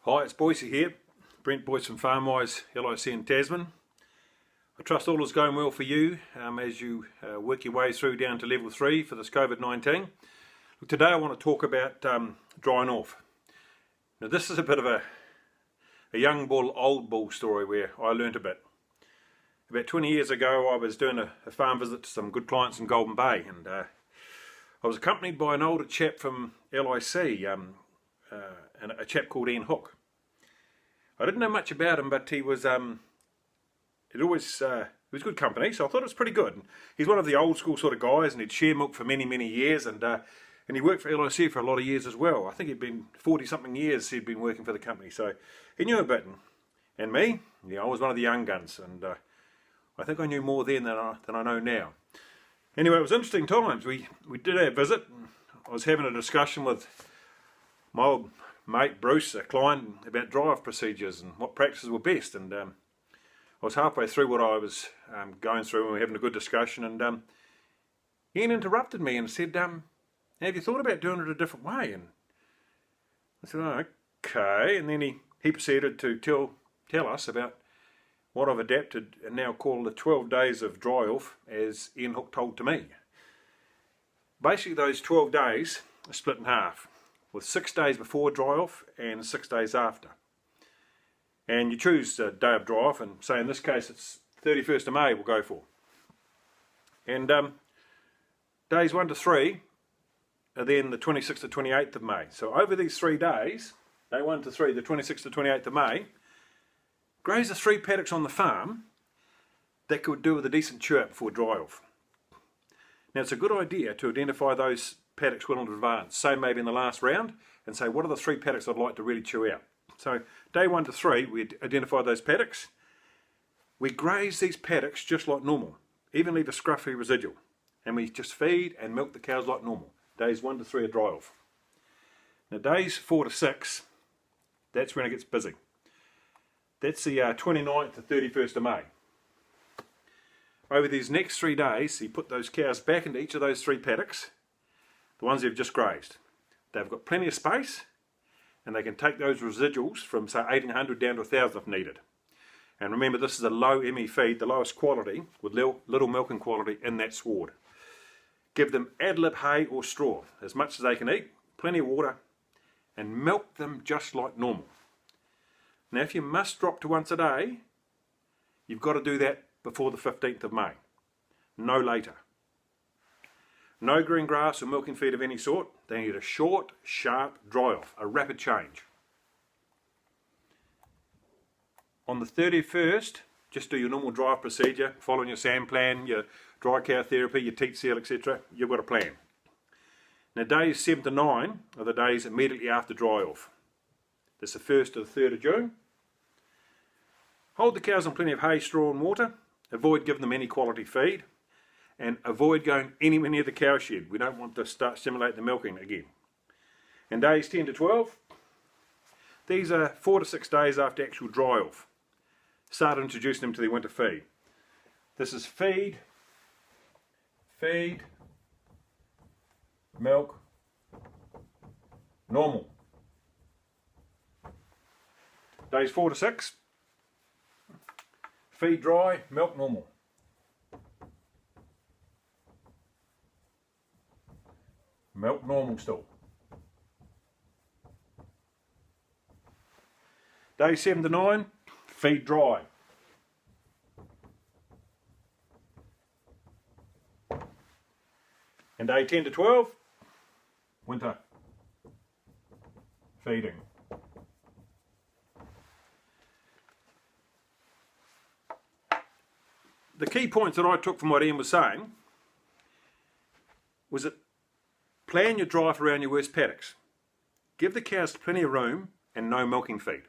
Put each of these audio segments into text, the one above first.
Hi, it's Boycie here, Brent Boyce from FarmWise LIC in Tasman. I trust all is going well for you as you work your way through down to level 3 for this COVID-19. Today I want to talk about drying off. Now this is a bit of a young bull, old bull story where I learnt a bit. About 20 years ago I was doing a farm visit to some good clients in Golden Bay, and I was accompanied by an older chap from LIC, and a chap called Ian Hook. I didn't know much about him, but he was he was good company, so I thought it was pretty good. He's one of the old school sort of guys, and he'd share milk for many years, and he worked for LIC for a lot of years as well. I think he'd been 40-something years he'd been working for the company, so he knew a bit. And me, I was one of the young guns, and I think I knew more then than I know now. Anyway, it was interesting times. We did our visit, and I was having a discussion with my old mate Bruce, a client, about dry-off procedures and what practices were best. And I was halfway through what I was going through, and we were having a good discussion, and Ian interrupted me and said, have you thought about doing it a different way? And I said, oh, okay. And then he proceeded to tell us about what I've adapted and now call the 12 days of dry-off, as Ian Hook told to me. Basically those 12 days are split in half, with 6 days before dry-off and 6 days after. And you choose a day of dry-off, and say in this case it's 31st of May we'll go for. And days 1 to 3 are then the 26th to 28th of May. So over these 3 days, day 1 to 3, the 26th to 28th of May, graze the 3 paddocks on the farm that could do with a decent chew out before dry-off. Now it's a good idea to identify those paddocks well in advance, say maybe in the last round, and say what are the 3 paddocks I'd like to really chew out. So day 1 to 3 we identify those paddocks. We graze these paddocks just like normal, even leave a scruffy residual, and we just feed and milk the cows like normal. Days 1 to 3 are dry off. Now days 4 to 6, that's when it gets busy. That's the 29th to 31st of May. Over these next 3 days, you put those cows back into each of those 3 paddocks, the ones you've just grazed. They've got plenty of space, and they can take those residuals from say 1800 down to 1000 if needed. And remember, this is a low ME feed, the lowest quality, with little milking quality in that sward. Give them ad lib hay or straw, as much as they can eat, plenty of water, and milk them just like normal. Now if you must drop to once a day, you've got to do that before the 15th of May, no later. No green grass or milking feed of any sort. They need a short, sharp dry-off, a rapid change. On the 31st, just do your normal dry-off procedure, following your SAM plan, your dry cow therapy, your teat seal, etc. You've got a plan. Now days 7 to 9 are the days immediately after dry-off. That's the 1st to the 3rd of June. Hold the cows on plenty of hay, straw and water. Avoid giving them any quality feed. And avoid going anywhere near the cow shed. We don't want to start stimulating the milking again. And days 10 to 12, these are 4 to 6 days after actual dry off. Start introducing them to their winter feed. This is feed, milk, normal. Days 4 to 6, feed dry, milk normal. Milk normal still. Day 7 to 9, feed dry. And day 10 to 12, winter feeding. The key points that I took from what Ian was saying was that plan your dry-off around your worst paddocks. Give the cows plenty of room and no milking feed.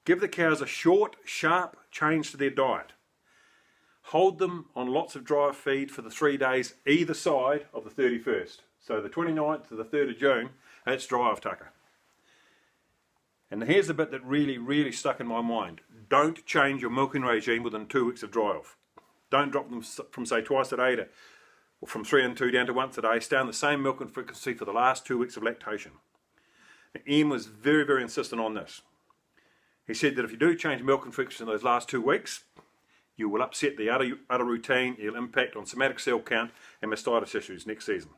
Give the cows a short, sharp change to their diet. Hold them on lots of dry feed for the 3 days either side of the 31st. So the 29th to the 3rd of June, that's dry-off tucker. And here's the bit that really stuck in my mind. Don't change your milking regime within 2 weeks of dry-off. Don't drop them from say twice a day to from 3 and 2 down to once a day. Stay on the same milking frequency for the last 2 weeks of lactation. Ian was very, very insistent on this. He said that if you do change milking frequency in those last 2 weeks, you will upset the udder routine, you'll impact on somatic cell count and mastitis issues next season.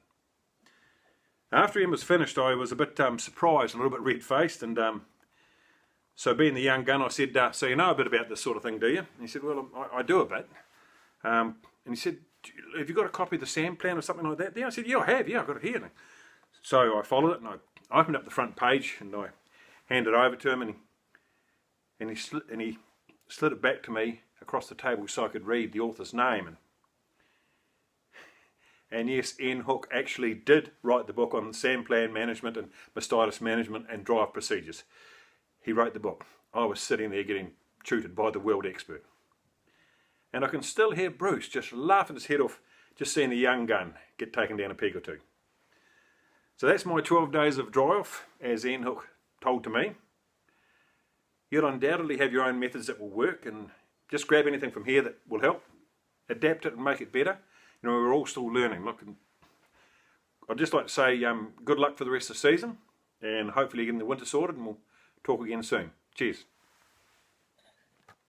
After Ian was finished, I was a bit surprised and a little bit red-faced, and so being the young gun, I said, so you know a bit about this sort of thing, do you? And he said, well, I do a bit. And he said, have you got a copy of the SAM plan or something like that there? I said, yeah, I have, yeah, I've got it here. So I followed it and I opened up the front page and I handed it over to him, and he slid it back to me across the table so I could read the author's name. And yes, Ian Hook actually did write the book on SAM plan management and mastitis management and drive procedures. He wrote the book. I was sitting there getting tutored by the world expert. And I can still hear Bruce just laughing his head off just seeing the young gun get taken down a peg or two. So that's my 12 days of dry off, as Ian Hook told to me. You'll undoubtedly have your own methods that will work, and just grab anything from here that will help, adapt it and make it better. You know, we're all still learning. Look, I'd just like to say good luck for the rest of the season, and hopefully getting the winter sorted, and we'll talk again soon. Cheers.